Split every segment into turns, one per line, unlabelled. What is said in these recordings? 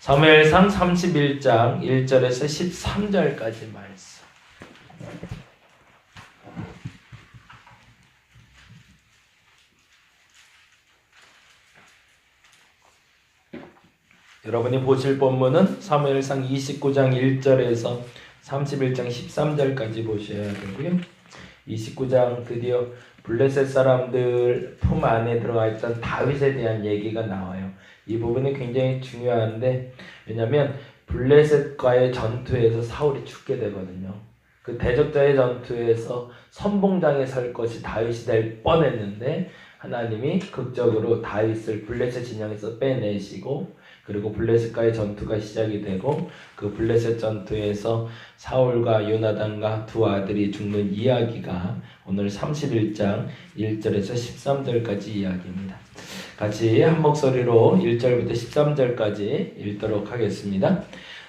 사무엘상 31장 1절에서 13절까지 말씀. 여러분이 보실 본문은 사무엘상 29장 1절에서 31장 13절까지 보셔야 되고요. 29장 드디어 블레셋 사람들 품 안에 들어가 있던 다윗에 대한 얘기가 나와요. 이 부분이 굉장히 중요한데, 왜냐하면 블레셋과의 전투에서 사울이 죽게 되거든요. 그 대적자의 전투에서 선봉장에 설 것이 다윗이 될 뻔했는데 하나님이 극적으로 다윗을 블레셋 진영에서 빼내시고, 그리고 블레셋과의 전투가 시작이 되고, 그 블레셋 전투에서 사울과 요나단과 두 아들이 죽는 이야기가 오늘 31장 1절에서 13절까지 이야기입니다. 같이 한 목소리로 1절부터 13절까지 읽도록 하겠습니다.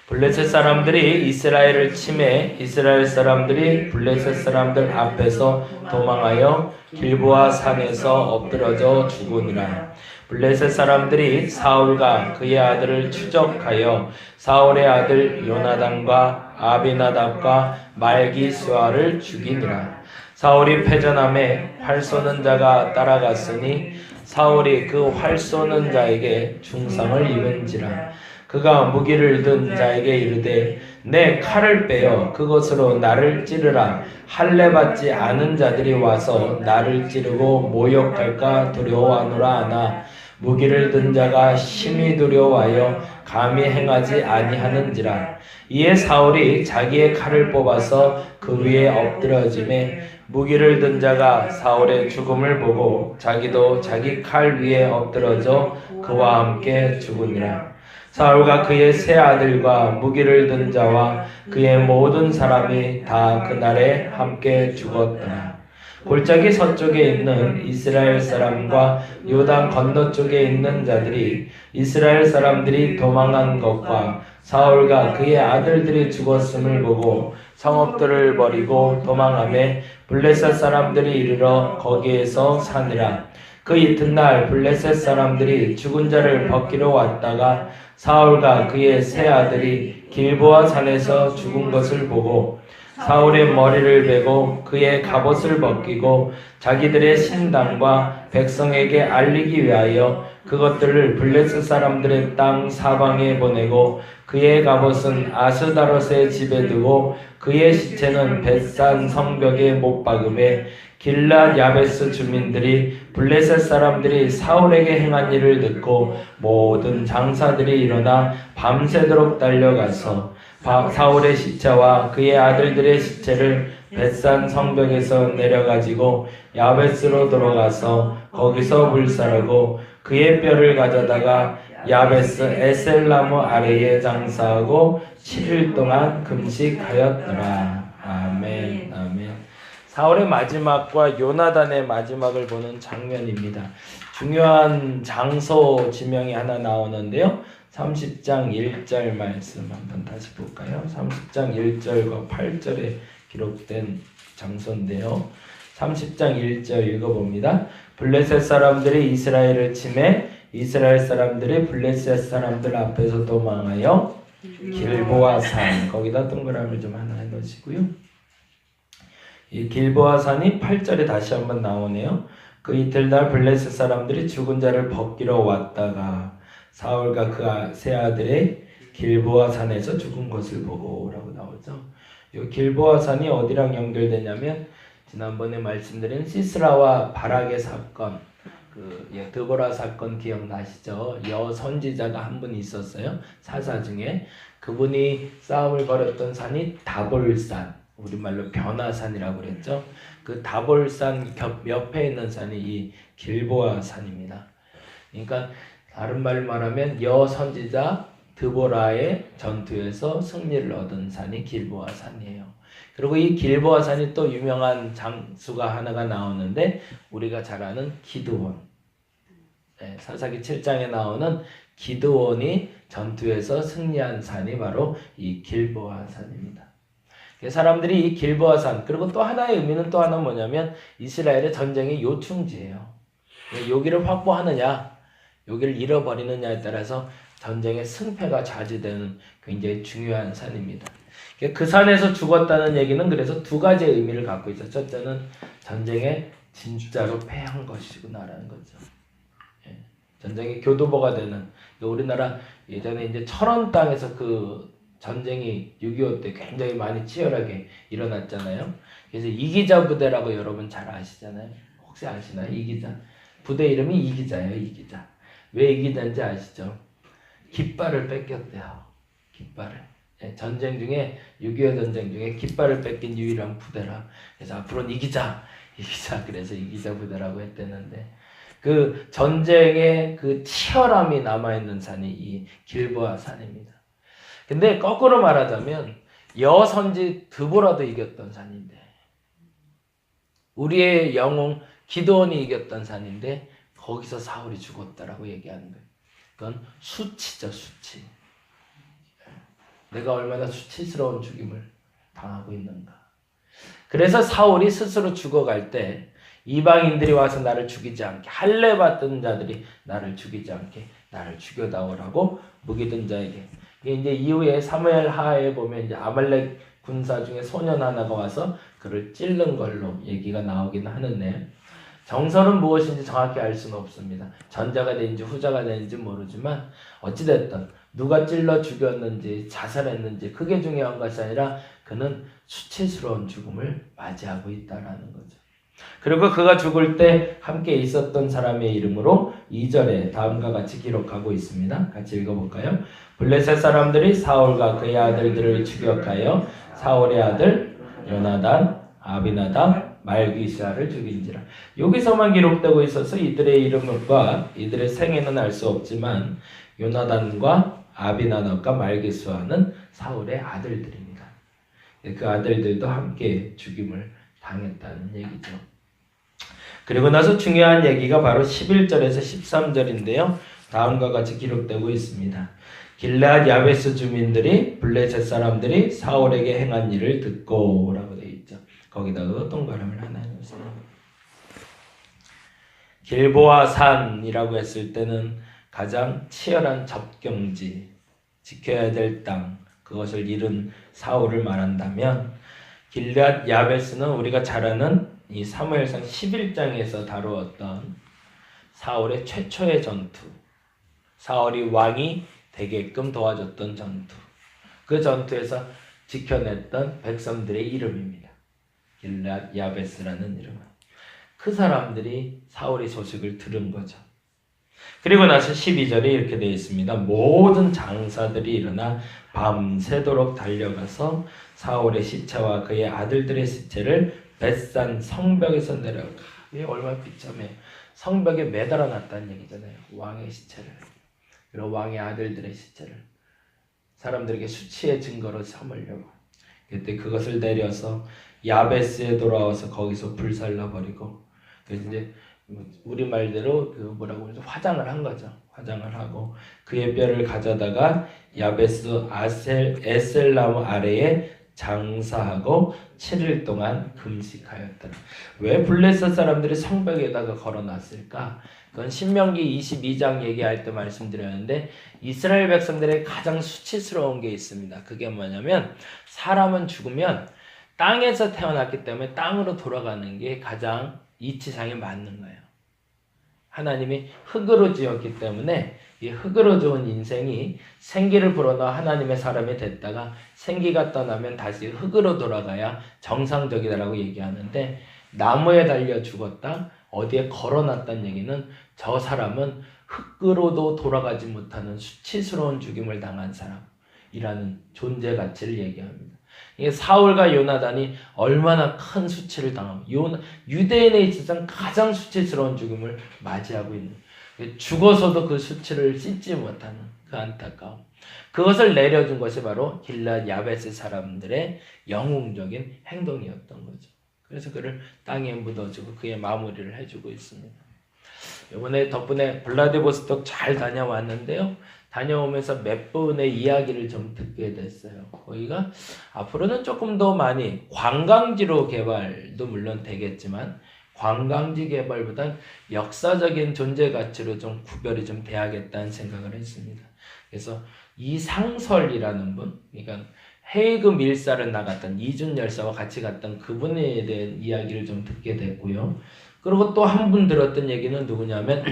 블레셋 사람들이 이스라엘을 치매 이스라엘 사람들이 블레셋 사람들 앞에서 도망하여 길보아 산에서 엎드러져 죽으니라. 블레셋 사람들이 사울과 그의 아들을 추적하여 사울의 아들 요나단과 아비나답과 말기스와를 죽이니라. 사울이 패전함에 활 쏘는 자가 따라갔으니 사울이 그 활 쏘는 자에게 중상을 입은지라. 그가 무기를 든 자에게 이르되 내 칼을 빼어 그것으로 나를 찌르라. 할례 받지 않은 자들이 와서 나를 찌르고 모욕할까 두려워하노라 하나 무기를 든 자가 심히 두려워하여 감히 행하지 아니하는지라. 이에 사울이 자기의 칼을 뽑아서 그 위에 엎드러짐에 무기를 든 자가 사울의 죽음을 보고 자기도 자기 칼 위에 엎드러져 그와 함께 죽으니라. 사울과 그의 세 아들과 무기를 든 자와 그의 모든 사람이 다 그날에 함께 죽었더라. 골짜기 서쪽에 있는 이스라엘 사람과 요단 건너쪽에 있는 자들이 이스라엘 사람들이 도망한 것과 사울과 그의 아들들이 죽었음을 보고 성읍들을 버리고 도망하며 블레셋 사람들이 이르러 거기에서 사니라. 그 이튿날 블레셋 사람들이 죽은 자를 벗기러 왔다가 사울과 그의 세 아들이 길보아 산에서 죽은 것을 보고 사울의 머리를 베고 그의 갑옷을 벗기고 자기들의 신당과 백성에게 알리기 위하여 그것들을 블레셋 사람들의 땅 사방에 보내고 그의 갑옷은 아스다롯의 집에 두고 그의 시체는 벳산 성벽에 못 박음에 길랏 야베스 주민들이 블레셋 사람들이 사울에게 행한 일을 듣고 모든 장사들이 일어나 밤새도록 달려가서 사울의 시체와 그의 아들들의 시체를 벳산 성벽에서 내려가지고 야베스로 들어가서 거기서 불살하고 그의 뼈를 가져다가 야베스 에셀나무 아래에 장사하고 7일 동안 금식하였더라. 아멘. 아멘. 사울의 마지막과 요나단의 마지막을 보는 장면입니다. 중요한 장소 지명이 하나 나오는데요. 30장 1절 말씀 한번 다시 볼까요? 30장 1절과 8절에 기록된 장소인데요. 30장 1절 읽어봅니다. 블레셋 사람들이 이스라엘을 치매 이스라엘 사람들이 블레셋 사람들 앞에서 도망하여 길보아 산, 거기다 동그라미 좀 하나 해놓으시고요. 이 길보아 산이 8절에 다시 한번 나오네요. 그 이튿날 블레셋 사람들이 죽은 자를 벗기러 왔다가 사울과 그 세 아들의 길보아 산에서 죽은 것을 보고 라고 나오죠. 이 길보아 산이 어디랑 연결되냐면 지난번에 말씀드린 시스라와 바락의 사건, 드보라 사건 기억나시죠? 여선지자가 한 분 있었어요. 사사 중에. 그분이 싸움을 벌였던 산이 다볼산, 우리말로 변화산이라고 그랬죠. 그 다볼산 옆에 있는 산이 이 길보아 산입니다. 그러니까 다른 말로 말하면 여선지자 드보라의 전투에서 승리를 얻은 산이 길보아 산이에요. 그리고 이 길보아 산이 또 유명한 장수가 하나가 나오는데 우리가 잘 아는 기드온. 사사기 7장에 나오는 기드온이 전투에서 승리한 산이 바로 이 길보아 산입니다. 사람들이 이 길보아 산, 그리고 또 하나의 의미는 또 하나 뭐냐면 이스라엘의 전쟁의 요충지예요. 여기를 확보하느냐 여기를 잃어버리느냐에 따라서 전쟁의 승패가 좌지되는 굉장히 중요한 산입니다. 그 산에서 죽었다는 얘기는 그래서 두 가지의 의미를 갖고 있어요. 첫째는 전쟁에 진짜로 패한 것이구나라는 거죠. 예. 전쟁의 교두보가 되는, 우리나라 예전에 이제 철원 땅에서 그 전쟁이 6.25 때 굉장히 많이 치열하게 일어났잖아요. 그래서 이기자 부대라고 여러분 잘 아시잖아요. 혹시 아시나요? 이기자. 부대 이름이 이기자예요. 이기자. 왜 이기자인지 아시죠? 깃발을 뺏겼대요. 깃발을. 예, 전쟁 중에 6.25 전쟁 중에 깃발을 뺏긴 유일한 부대라. 그래서 앞으로는 이기자. 그래서 이기자 부대라고 했대는데, 그 전쟁의 그 치열함이 남아있는 산이 이 길보아 산입니다. 근데 거꾸로 말하자면 여선지 드보라도 이겼던 산인데, 우리의 영웅 기드온이 이겼던 산인데 거기서 사울이 죽었다라고 얘기하는 거예요. 그건 수치죠, 수치. 내가 얼마나 수치스러운 죽임을 당하고 있는가. 그래서 사울이 스스로 죽어갈 때 이방인들이 와서 나를 죽이지 않게, 할례 받던 자들이 나를 죽이지 않게 나를 죽여다오라고 무기든 자에게. 이제 이후에 사무엘 하에 보면 이제 아말렉 군사 중에 소년 하나가 와서 그를 찔른 걸로 얘기가 나오긴 하는데, 정설은 무엇인지 정확히 알 수는 없습니다. 전자가 되는지 후자가 되는지 모르지만 어찌됐든 누가 찔러 죽였는지 자살했는지 그게 중요한 것이 아니라 그는 수치스러운 죽음을 맞이하고 있다라는 거죠. 그리고 그가 죽을 때 함께 있었던 사람의 이름으로 2절에 다음과 같이 기록하고 있습니다. 같이 읽어볼까요? 블레셋 사람들이 사울과 그의 아들들을 추격하여 사울의 아들 요나단, 아비나답, 말기스아를 죽인지라. 여기서만 기록되고 있어서 이들의 이름과 이들의 생애는 알 수 없지만 요나단과 아비나답과 말기스아는 사울의 아들들입니다. 그 아들들도 함께 죽임을 당했다는 얘기죠. 그리고 나서 중요한 얘기가 바로 11절에서 13절인데요. 다음과 같이 기록되고 있습니다. 길르앗 야베스 주민들이 블레셋 사람들이 사울에게 행한 일을 듣고 라고 되어 있죠. 거기다가 동그라미를 하나 해주세요. 길보아 산이라고 했을 때는 가장 치열한 접경지, 지켜야 될 땅, 그것을 잃은 사울을 말한다면, 길르앗 야베스는 우리가 잘 아는 이 사무엘상 11장에서 다루었던 사울의 최초의 전투, 사울이 왕이 되게끔 도와줬던 전투, 그 전투에서 지켜냈던 백성들의 이름입니다. 길르앗 야베스라는 이름은 그 사람들이 사울의 소식을 들은 거죠. 그리고 나서 12절에 이렇게 되어 있습니다. 모든 장사들이 일어나 밤새도록 달려가서 사울의 시체와 그의 아들들의 시체를 벳산 성벽에서 내려가. 이게 얼마나 비참해요. 성벽에 매달아 놨다는 얘기잖아요. 왕의 시체를, 그리고 왕의 아들들의 시체를 사람들에게 수치의 증거로 삼으려고. 그때 그것을 내려서 야베스에 돌아와서 거기서 불살라 버리고, 그래서 이제 우리 말대로 그 뭐라고 그러죠? 화장을 한 거죠. 화장을 하고 그의 뼈를 가져다가 야베스 에셀나무 아래에 장사하고 7일 동안 금식하였더라. 왜 블레셋 사람들이 성벽에다가 걸어놨을까? 그건 신명기 22장 얘기할 때 말씀드렸는데, 이스라엘 백성들의 가장 수치스러운 게 있습니다. 그게 뭐냐면, 사람은 죽으면 땅에서 태어났기 때문에 땅으로 돌아가는 게 가장 이치상에 맞는 거예요. 하나님이 흙으로 지었기 때문에 이 흙으로 지은 인생이 생기를 불어넣어 하나님의 사람이 됐다가 생기가 떠나면 다시 흙으로 돌아가야 정상적이다라고 얘기하는데, 나무에 달려 죽었다, 어디에 걸어놨다는 얘기는 저 사람은 흙으로도 돌아가지 못하는 수치스러운 죽임을 당한 사람이라는 존재 가치를 얘기합니다. 이게 사울과 요나단이 얼마나 큰 수치를 당하고, 유대인에 있어서는 가장 수치스러운 죽음을 맞이하고 있는, 죽어서도 그 수치를 씻지 못하는 그 안타까움, 그것을 내려준 것이 바로 길르앗 야베스 사람들의 영웅적인 행동이었던 거죠. 그래서 그를 땅에 묻어주고 그의 마무리를 해주고 있습니다. 이번에 덕분에 블라디보스톡 잘 다녀왔는데요. 다녀오면서 몇 분의 이야기를 좀 듣게 됐어요. 거기가 앞으로는 조금 더 많이 관광지로 개발도 물론 되겠지만, 관광지 개발보단 역사적인 존재 가치로 좀 구별이 좀 돼야겠다는 생각을 했습니다. 그래서 이상설이라는 분, 그러니까 헤이그 밀사를 나갔던 이준 열사와 같이 갔던 그분에 대한 이야기를 좀 듣게 됐고요. 그리고 또 한 분 들었던 얘기는 누구냐면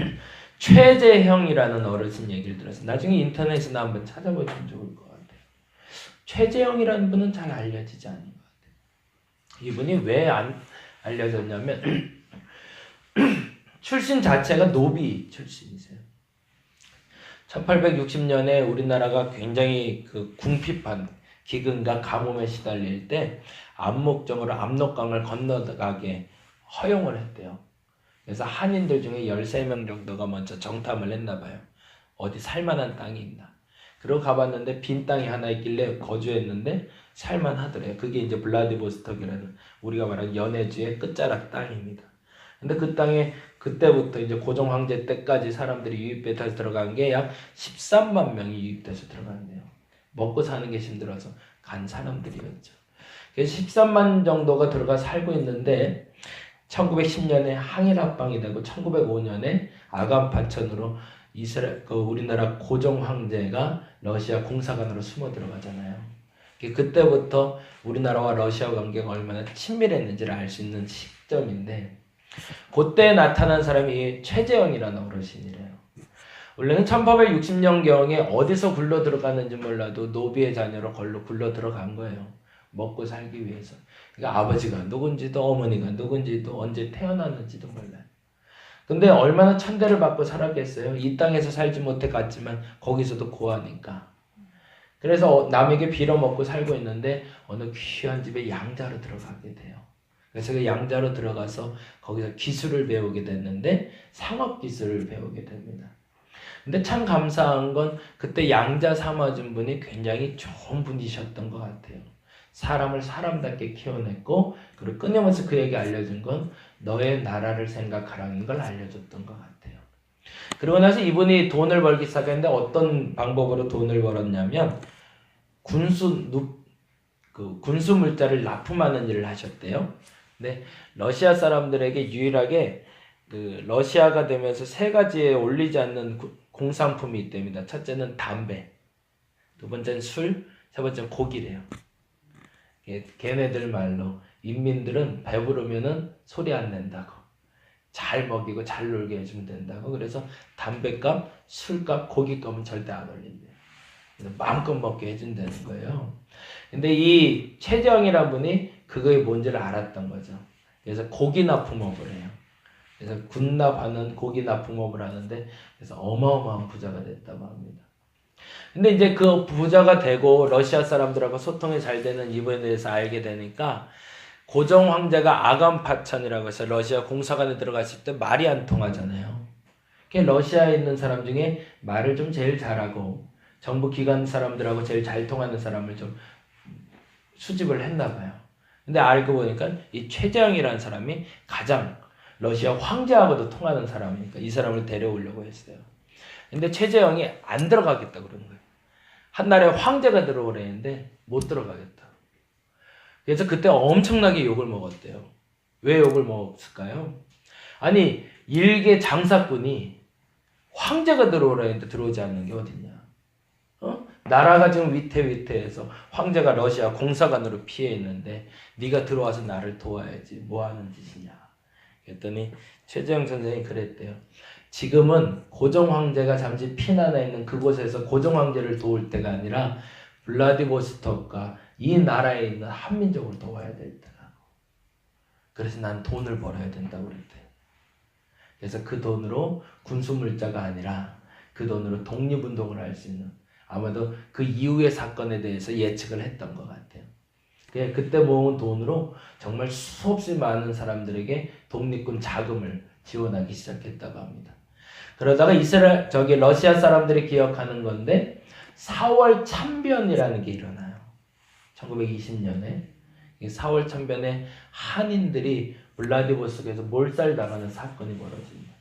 최재형이라는 어르신 얘기를 들었어요. 나중에 인터넷에나 한번 찾아보시면 좋을 것 같아요. 최재형이라는 분은 잘 알려지지 않은 것 같아요. 이분이 왜 안 알려졌냐면 출신 자체가 노비 출신이세요. 1860년에 우리나라가 굉장히 그 궁핍한 기근과 가뭄에 시달릴 때 암묵적으로 압록강을 건너가게 허용을 했대요. 그래서 한인들 중에 13명 정도가 먼저 정탐을 했나 봐요. 어디 살만한 땅이 있나. 그러고 가봤는데 빈 땅이 하나 있길래 거주했는데 살만하더래요. 그게 이제 블라디보스톡이라는 우리가 말하는 연해주의 끝자락 땅입니다. 근데 그 땅에 그때부터 이제 고종 황제 때까지 사람들이 유입돼서 들어간 게 약 13만 명이 유입돼서 들어갔네요. 먹고 사는 게 힘들어서 간 사람들이었죠. 그래서 13만 정도가 들어가 살고 있는데 1910년에 항일 합방이 되고 1905년에 아간 파천으로 우리나라 고종 황제가 러시아 공사관으로 숨어 들어가잖아요. 그때부터 우리나라와 러시아 관계가 얼마나 친밀했는지를 알 수 있는 시점인데 그때 나타난 사람이 최재형이라는 어르신이래요. 원래는 1860년경에 어디서 굴러 들어갔는지 몰라도 노비의 자녀로 걸로 굴러 들어간 거예요. 먹고 살기 위해서. 그러니까 아버지가 누군지도 어머니가 누군지도 언제 태어났는지도 몰라요. 근데 얼마나 천대를 받고 살았겠어요. 이 땅에서 살지 못해 갔지만 거기서도 고하니까. 그래서 남에게 빌어먹고 살고 있는데 어느 귀한 집에 양자로 들어가게 돼요. 그래서 그 양자로 들어가서 거기서 기술을 배우게 됐는데 상업기술을 배우게 됩니다. 근데 참 감사한 건 그때 양자 삼아준 분이 굉장히 좋은 분이셨던 것 같아요. 사람을 사람답게 키워냈고 그리고 끊임없이 그에게 알려준 건 너의 나라를 생각하라는 걸 알려줬던 것 같아요. 그러고 나서 이분이 돈을 벌기 시작했는데 어떤 방법으로 돈을 벌었냐면 군수 물자를 납품하는 일을 하셨대요. 근데 러시아 사람들에게 유일하게 그 러시아가 되면서 세 가지에 올리지 않는 공산품이 있답니다. 첫째는 담배, 두 번째는 술, 세 번째는 고기래요. 걔네들 말로 인민들은 배부르면은 소리 안 낸다고, 잘 먹이고 잘 놀게 해주면 된다고. 그래서 담배값, 술값, 고기값은 절대 안 올린대요. 마음껏 먹게 해준다는 거예요. 근데 이 최재형이라는 분이 그거의 뭔지를 알았던 거죠. 그래서 고기 납품업을 해요. 그래서 군납하는 고기 납품업을 하는데 그래서 어마어마한 부자가 됐다고 합니다. 근데 이제 그 부자가 되고 러시아 사람들하고 소통이 잘 되는 이분에 대해서 알게 되니까 고종 황제가 아간 파천이라고 해서 러시아 공사관에 들어갔을 때 말이 안 통하잖아요. 러시아에 있는 사람 중에 말을 좀 제일 잘하고 정부 기관 사람들하고 제일 잘 통하는 사람을 좀 수집을 했나 봐요. 근데 알고 보니까 이 최재형이라는 사람이 가장 러시아 황제하고도 통하는 사람이니까 이 사람을 데려오려고 했어요. 근데 최재형이 안 들어가겠다 그러는 거예요. 한날에 황제가 들어오려는데 못 들어가겠다. 그래서 그때 엄청나게 욕을 먹었대요. 왜 욕을 먹었을까요? 아니 일개 장사꾼이 황제가 들어오려는데 들어오지 않는 게 어딨냐. 나라가 지금 위태위태해서 황제가 러시아 공사관으로 피해 있는데 네가 들어와서 나를 도와야지 뭐 하는 짓이냐. 그랬더니 최재형 선생이 그랬대요. 지금은 고종 황제가 잠시 피난해 있는 그곳에서 고종 황제를 도울 때가 아니라 블라디보스톡과 이 나라에 있는 한민족을 도와야 될 때라고. 그래서 난 돈을 벌어야 된다고 그랬대요. 그래서 그 돈으로 군수물자가 아니라 그 돈으로 독립운동을 할 수 있는, 아마도 그 이후의 사건에 대해서 예측을 했던 것 같아요. 그때 모은 돈으로 정말 수없이 많은 사람들에게 독립군 자금을 지원하기 시작했다고 합니다. 그러다가 러시아 사람들이 기억하는 건데 4월 참변이라는 게 일어나요. 1920년에 4월 참변에 한인들이 블라디보스톡에서 몰살당하는 사건이 벌어집니다.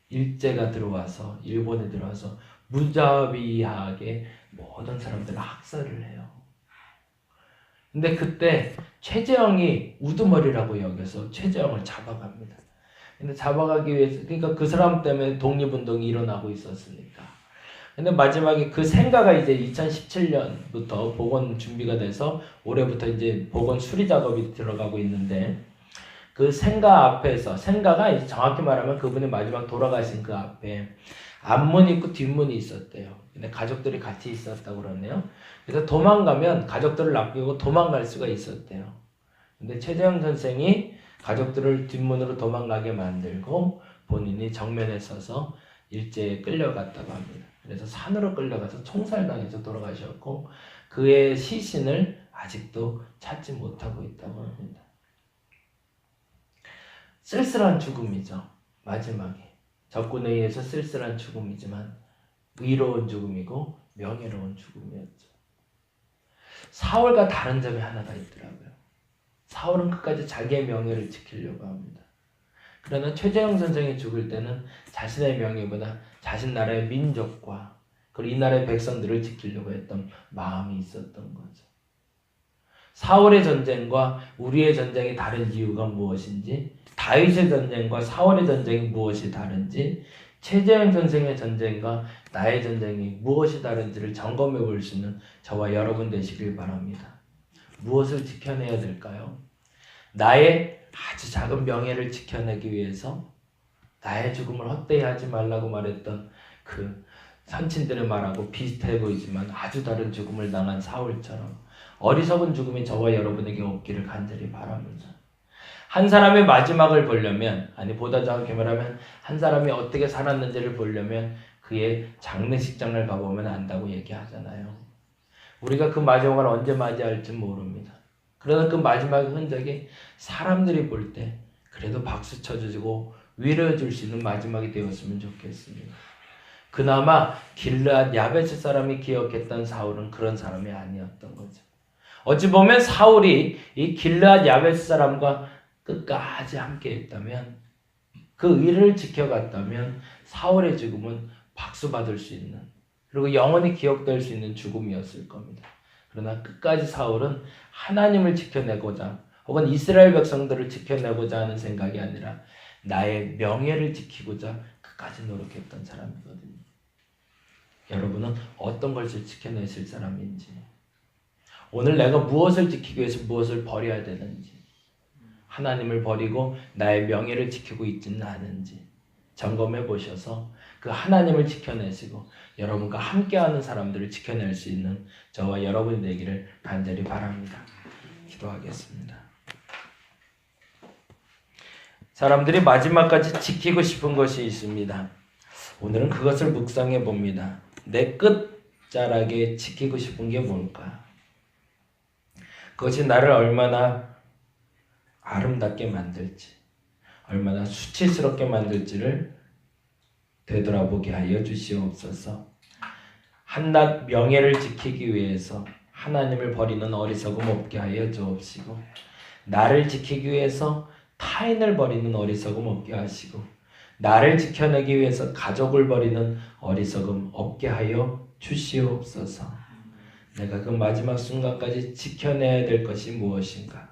일제가 들어와서 일본에 들어와서 무자비하게 모든 사람들을 학살을 해요. 근데 그때 최재형이 우두머리라고 여겨서 최재형을 잡아갑니다. 근데 잡아가기 위해서, 그러니까 그 사람 때문에 독립운동이 일어나고 있었으니까. 근데 마지막에 그 생가가 이제 2017년부터 복원 준비가 돼서 올해부터 이제 복원 수리 작업이 들어가고 있는데, 그 생가 앞에서, 생가가 정확히 말하면 그분이 마지막 돌아가신 그 앞에 앞문이 있고 뒷문이 있었대요. 근데 가족들이 같이 있었다고 그러네요. 그래서 도망가면 가족들을 낚이고 도망갈 수가 있었대요. 근데 최재형 선생이 가족들을 뒷문으로 도망가게 만들고 본인이 정면에 서서 일제에 끌려갔다고 합니다. 그래서 산으로 끌려가서 총살당해서 돌아가셨고, 그의 시신을 아직도 찾지 못하고 있다고 합니다. 쓸쓸한 죽음이죠. 마지막에 적군에 의해서 쓸쓸한 죽음이지만 의로운 죽음이고 명예로운 죽음이었죠. 사울과 다른 점이 하나가 있더라고요. 사울은 끝까지 자기의 명예를 지키려고 합니다. 그러나 최재형 선생이 죽을 때는 자신의 명예보다 자신 나라의 민족과 그리고 이 나라의 백성들을 지키려고 했던 마음이 있었던 거죠. 사울의 전쟁과 우리의 전쟁이 다른 이유가 무엇인지, 다윗의 전쟁과 사울의 전쟁이 무엇이 다른지, 최재형 선생의 전쟁과 나의 전쟁이 무엇이 다른지를 점검해 볼 수 있는 저와 여러분 되시길 바랍니다. 무엇을 지켜내야 될까요? 나의 아주 작은 명예를 지켜내기 위해서 나의 죽음을 헛되이 하지 말라고 말했던 그 선친들의 말하고 비슷해 보이지만 아주 다른 죽음을 당한 사울처럼 어리석은 죽음이 저와 여러분에게 없기를 간절히 바랍니다. 한 사람의 마지막을 보려면, 아니 보다 정확히 말하면 한 사람이 어떻게 살았는지를 보려면 그의 장례식장을 가보면 안다고 얘기하잖아요. 우리가 그 마지막을 언제 맞이할지 모릅니다. 그러나 그 마지막의 흔적이 사람들이 볼 때 그래도 박수 쳐주고 위로해 줄 수 있는 마지막이 되었으면 좋겠습니다. 그나마 길르앗 야베스 사람이 기억했던 사울은 그런 사람이 아니었던 거죠. 어찌 보면 사울이 이 길르앗 야베스 사람과 끝까지 함께 했다면, 그 의를 지켜갔다면 사울의 죽음은 박수 받을 수 있는, 그리고 영원히 기억될 수 있는 죽음이었을 겁니다. 그러나 끝까지 사울은 하나님을 지켜내고자 혹은 이스라엘 백성들을 지켜내고자 하는 생각이 아니라 나의 명예를 지키고자 끝까지 노력했던 사람이거든요. 여러분은 어떤 것을 지켜내실 사람인지, 오늘 내가 무엇을 지키기 위해서 무엇을 버려야 되는지, 하나님을 버리고 나의 명예를 지키고 있지는 않은지 점검해 보셔서 그 하나님을 지켜내시고 여러분과 함께하는 사람들을 지켜낼 수 있는 저와 여러분이 되기를 간절히 바랍니다. 기도하겠습니다. 사람들이 마지막까지 지키고 싶은 것이 있습니다. 오늘은 그것을 묵상해 봅니다. 내 끝자락에 지키고 싶은 게 뭘까? 그것이 나를 얼마나 아름답게 만들지, 얼마나 수치스럽게 만들지를 되돌아보게 하여 주시옵소서. 한낱 명예를 지키기 위해서 하나님을 버리는 어리석음 없게 하여 주옵시고, 나를 지키기 위해서 타인을 버리는 어리석음 없게 하시고, 나를 지켜내기 위해서 가족을 버리는 어리석음 없게 하여 주시옵소서. 내가 그 마지막 순간까지 지켜내야 될 것이 무엇인가?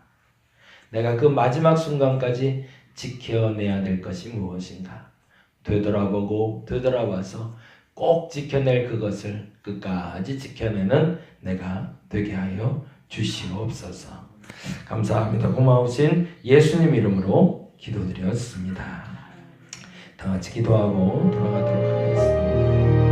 내가 그 마지막 순간까지 지켜내야 될 것이 무엇인가? 되돌아보고 되돌아와서 꼭 지켜낼 그것을 끝까지 지켜내는 내가 되게 하여 주시옵소서. 감사합니다. 고마우신 예수님 이름으로 기도드렸습니다. 다 같이 기도하고 돌아가도록 하겠습니다.